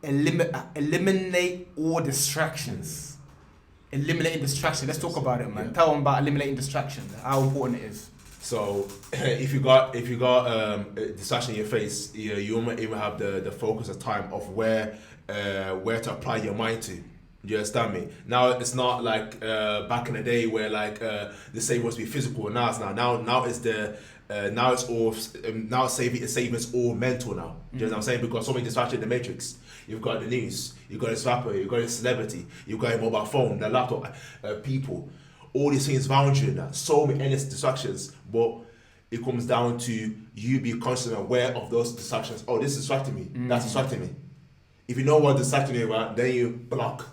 eliminate all distractions. Eliminating distractions. Let's talk about it, man. Yeah. Tell them about eliminating distractions. How important it is. So if you got distraction in your face, you won't even have the focus of time of where to apply your mind to. You understand me? Now it's not like back in the day where like the saving was be physical. Now it's now it's the now it's all now saving is all mental now. You know what I'm saying? Because so many distractions in the matrix. You've got the news, you've got this rapper, you've got this celebrity, you've got your mobile phone, the laptop, people, all these things around you. Now so many endless distractions, but it comes down to you be conscious and aware of those distractions. Oh, this is distracting me. That's distracting me. If you know what distracting you about, then you block.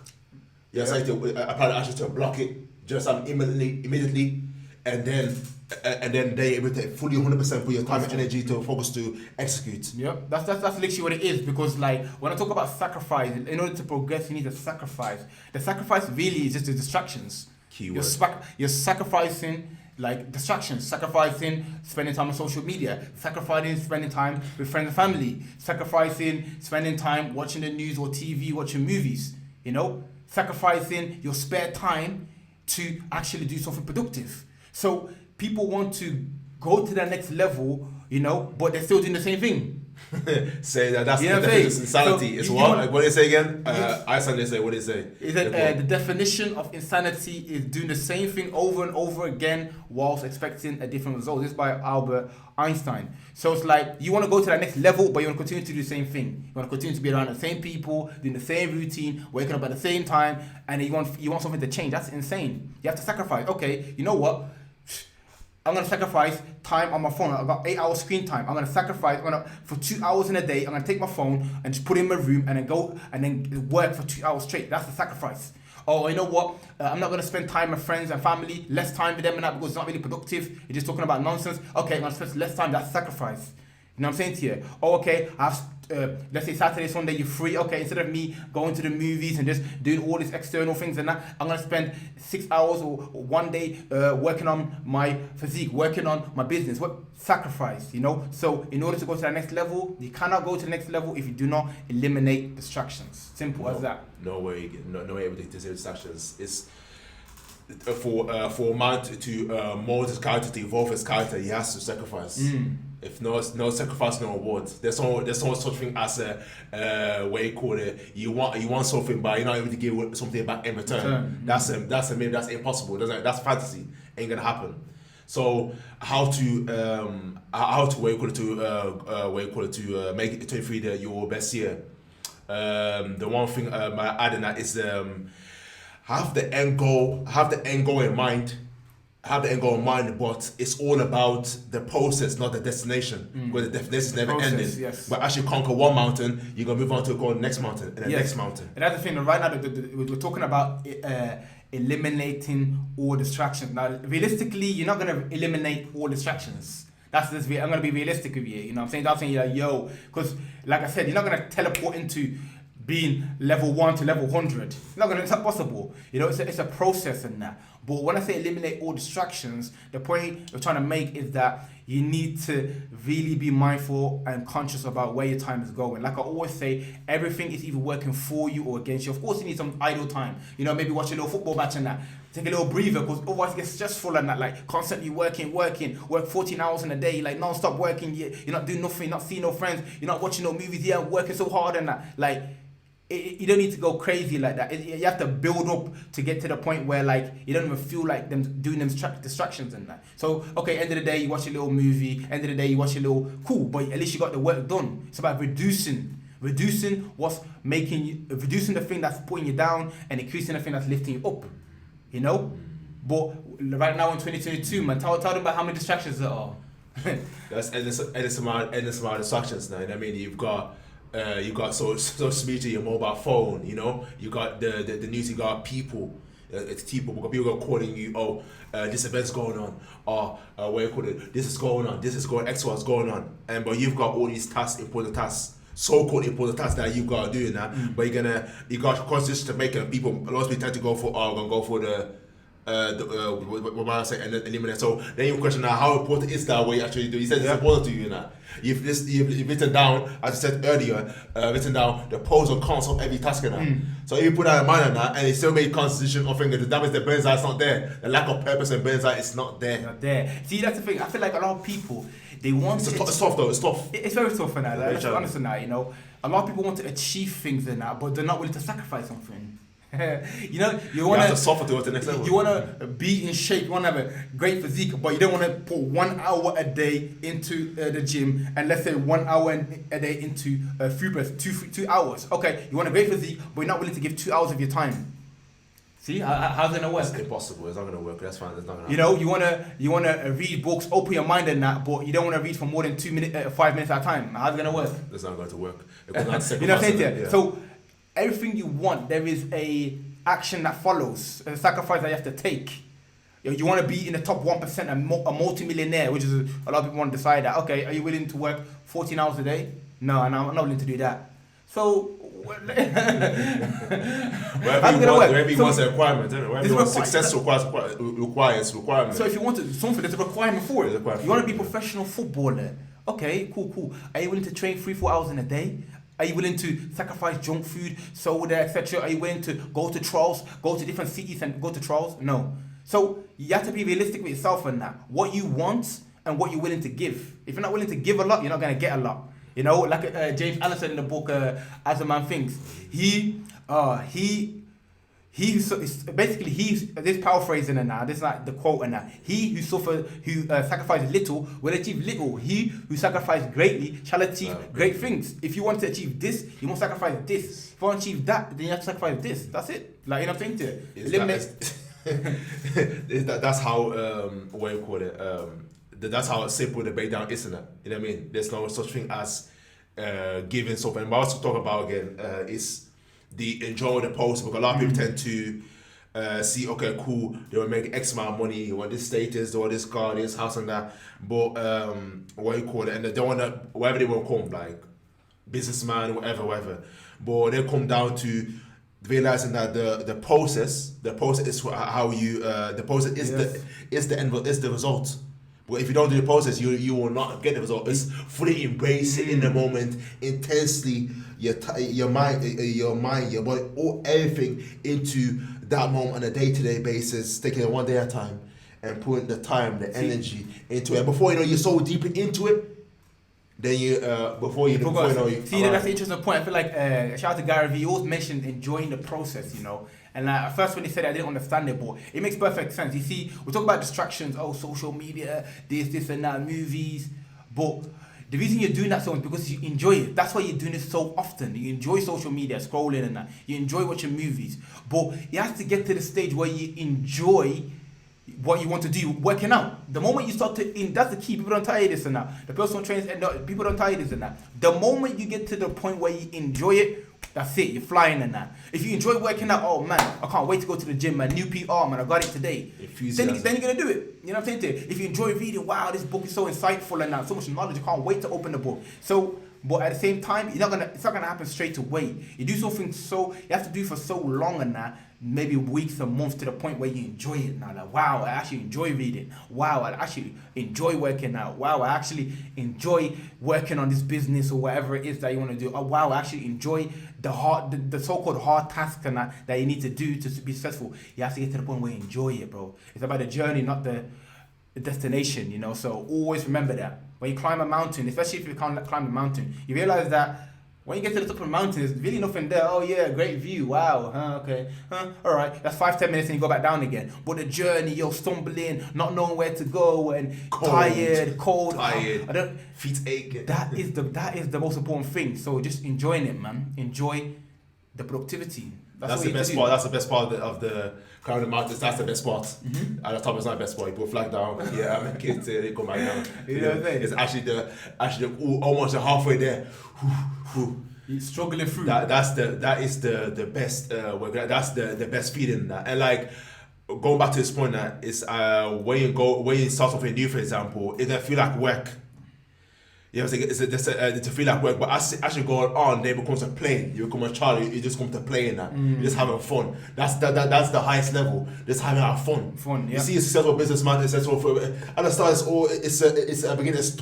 You have to apply the action to block it just immediately, and then they're able to fully 100% put your time and energy to focus to execute. Yep, that's literally what it is. Because like when I talk about sacrifice, in order to progress, you need to sacrifice. The sacrifice really is just the distractions. Keyword. You're sacrificing like distractions, sacrificing spending time on social media, sacrificing spending time with friends and family, sacrificing spending time watching the news or TV, watching movies. You know, sacrificing your spare time to actually do something productive. So people want to go to the next level, you know, but they're still doing the same thing. Say that's the definition of insanity. So it's what do they say again? Iceland, they say, what do they say? Is that the definition of insanity is doing the same thing over and over again whilst expecting a different result. This is by Albert Einstein. So it's like you want to go to that next level, but you want to continue to do the same thing. You want to continue to be around the same people, doing the same routine, waking up at the same time, and you want something to change. That's insane. You have to sacrifice. Okay, you know what? I'm going to sacrifice time on my phone. I've got 8 hours screen time. I'm going to sacrifice for 2 hours in a day. I'm going to take my phone and just put it in my room and then go and then work for 2 hours straight. That's the sacrifice. Or you know what? I'm not going to spend time with friends and family, less time with them and that because it's not really productive. You're just talking about nonsense. Okay, I'm going to spend less time. That's sacrifice. You know what I'm saying to you? Oh, okay, let's say Saturday, Sunday, you're free. Okay, instead of me going to the movies and just doing all these external things and that, I'm going to spend 6 hours or 1 day working on my physique, working on my business. What sacrifice, you know? So in order to go to the next level, you cannot go to the next level if you do not eliminate distractions. Simple as that. No way able to distractions. It's for a man to mold his character, to evolve his character, he has to sacrifice. If no sacrifice, no reward. There's no such thing as what you call it. You want something, but you're not able to give something back in return. That's impossible. That's fantasy. Ain't gonna happen. So how to make it 23 your best year. The one thing I add in that is have the end goal in mind. Have the end goal in mind, but it's all about the process, not the destination. Because the destination is never ending. Yes. But as you conquer one mountain, you're gonna move on to go to the next mountain and the next mountain. And that's the thing. Right now, we're talking about eliminating all distractions. Now, realistically, you're not gonna eliminate all distractions. I'm gonna be realistic with you. You know what I'm saying? I'm saying you're like, yo, because like I said, you're not gonna teleport into being level 1 to level 100. It's not possible. You know, it's a process in that. But when I say eliminate all distractions, the point we're trying to make is that you need to really be mindful and conscious about where your time is going. Like I always say, everything is either working for you or against you. Of course, you need some idle time. You know, maybe watch a little football match and that. Take a little breather because otherwise it gets stressful and that. Like constantly work 14 hours in a day, like non-stop working. You're not doing nothing, not seeing no friends. You're not watching no movies. Yeah, working so hard and that. Like, you don't need to go crazy like that. You have to build up to get to the point where like you don't even feel like them doing them distractions and that. So okay, end of the day you watch a little movie. End of the day you watch a little cool, but at least you got the work done. It's about reducing what's making you, reducing the thing that's putting you down and increasing the thing that's lifting you up. You know, but right now in 2022, man, tell them about how many distractions there are. That's endless amount of distractions now. You know what I mean? You've got social media, your mobile phone, you know, you got the news, you got people, people are calling you, this event's going on, what you call it, this is going on, X, Y's going on, but you've got all these important tasks, so-called important tasks that you got to do that, but you got conscious to make it. People, a lot of people tend to go for, I'm gonna go for the what man I say, and then eliminate. So then you question now, how important is that what you actually do? You said it's important to you now. You've written down, as I said earlier, written down the pros and cons of every task now. So if you put that in mind on that, and it still make constitution of things, that means the burns out is not there. The lack of purpose and burns out is not there. Not there. See, that's the thing. I feel like a lot of people, they want it's tough though. It's tough. It's very tough for that. Like, let's be honest in that. You know, a lot of people want to achieve things in that, but they're not willing to sacrifice something. You know, you want to suffer to the next level. You want to be in shape. You want to have a great physique, but you don't want to put 1 hour a day into the gym, and let's say 1 hour a day into food press, 2 hours. Okay, you want a great physique, but you're not willing to give 2 hours of your time. See, how's it gonna work? It's impossible. It's not gonna work. That's fine. It's not gonna. You know, you wanna read books, open your mind and that, but you don't want to read for more than 5 minutes at a time. How's it gonna work? It's not going to work. You know what I'm saying? Yeah. So everything you want, there is a action that follows, a sacrifice that you have to take. You want to be in the top 1%, a multi-millionaire, which is a lot of people want to decide that. Okay, are you willing to work 14 hours a day? No, and I'm not willing to do that. So wherever you want a requirement, isn't it? Wherever you want success requires requirement. So if you want to, something, there's a requirement for it. You want to be a professional footballer. Okay, cool. Are you willing to train 3-4 hours in a day? Are you willing to sacrifice junk food, soda, etc.? Are you willing to go to trials, go to different cities and go to trials? No. So you have to be realistic with yourself on that. What you want and what you're willing to give. If you're not willing to give a lot, you're not going to get a lot. You know, like James Allen said in the book, As a Man Thinks, this paraphrasing and now, this is like the quote and that. He who sacrifices little will achieve little. He who sacrifices greatly shall achieve great things. If you want to achieve this, you must sacrifice this. If you want to achieve that, then you have to sacrifice this. That's it. Like, you know what I'm saying? That's how what you call it. That's how simple the breakdown is, isn't it? You know what I mean? There's no such thing as giving something. But I also talk about again is the enjoy the post, because a lot of people tend to see, okay, cool, they will make X amount of money, or this status, or this car, this house and that, but what you call it, and they don't want to, whatever they will come, like businessman, whatever, but they come down to realizing that the process is how you the process is the end, is the result. But if you don't do the process, you will not get the result. It's fully embrace it in the moment, intensely, your mind, your body, everything into that moment on a day-to-day basis, taking it one day at a time, and putting the time, the energy into it. Before you know, you're so deep into it, then before you know, that's an interesting point. I feel like shout out to Gary Vee. He always mentioned enjoying the process, you know. And at first when he said it, I didn't understand it, but it makes perfect sense. You see, we talk about distractions, social media, this and that, movies, but the reason you're doing that so much is because you enjoy it. That's why you're doing it so often. You enjoy social media, scrolling and that. You enjoy watching movies, but you have to get to the stage where you enjoy what you want to do, working out. The moment you start that's the key. People don't tell you this and that. The personal trainers, people don't tell you this and that. The moment you get to the point where you enjoy it, that's it, you're flying in that. If you enjoy working out, oh man, I can't wait to go to the gym, man, new PR, man, I got it today. Then you're going to do it. You know what I'm saying? If you enjoy reading, wow, this book is so insightful and that, so much knowledge, you can't wait to open the book. So, but at the same time, it's not gonna happen straight away. You do something you have to do for so long and that, maybe weeks or months, to the point where you enjoy it now. Like, wow, I actually enjoy reading. Wow, I actually enjoy working out. Wow, I actually enjoy working on this business or whatever it is that you want to do. Oh, wow, I actually enjoy the so-called hard tasks and that you need to do to be successful. You have to get to the point where you enjoy it, bro. It's about the journey, not the destination, you know. So always remember that. When you climb a mountain, especially if you climb a mountain, you realize that when you get to the top of the mountain, there's really nothing there. Oh yeah, great view, wow, okay, all right. That's 5-10 minutes and you go back down again. But the journey, you're stumbling, not knowing where to go, and cold, feet aching. That is the most important thing. So just enjoying it, man. Enjoy the productivity. That's the best part. That's the best part of the climbing the mountains. That's the best part. At the top, it's not the best part. You put flag down. Yeah, I mean, kids they come back down. You know what I'm saying? It's actually almost halfway there. You're struggling through. That is the best. That's the best feeling. And like going back to this point, that is when you start something new, for example, it doesn't feel like work. You know, it's just to feel like work, but as you go on, then it becomes a play. You become a child. You just come to play in that. You're just having fun. That's the highest level. Just having fun. Fun. Yeah. You see a successful businessman. At the start, it's a beginning. It's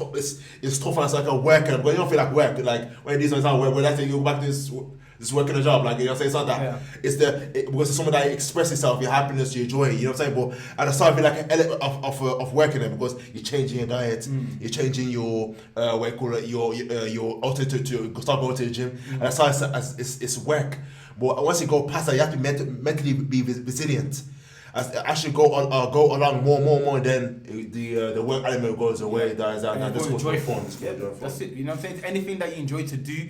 tough and it's like a work, but you don't feel like work. Like when these ones are work, when I think you go back to this working a job, like, you know what I'm saying? It's not that. Yeah. Because it's something that you express yourself, your happiness, your joy, you know what I'm saying? But at the start, it'd be like an element of working there, because you're changing your diet, you're changing your what you call it, your altitude to start going to the gym. And that's how it's work. But once you go past that, you have to mentally be resilient. As you go along more, then the work element goes away, dies out, and this goes for fun. Yeah, that's it. You know what I'm saying? Anything that you enjoy to do,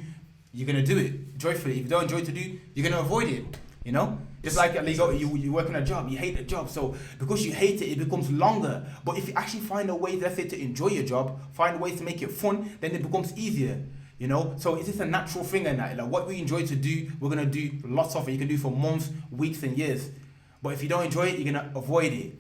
you're gonna do it joyfully. If you don't enjoy to do, you're gonna avoid it. You know, just like you work in a job, you hate the job, so because you hate it, it becomes longer. But if you actually find a way, let's say, to enjoy your job, find ways to make it fun, then it becomes easier. You know, so it's just a natural thing, and that, like, what we enjoy to do, we're gonna do lots of it. You can do for months, weeks, and years. But if you don't enjoy it, you're gonna avoid it.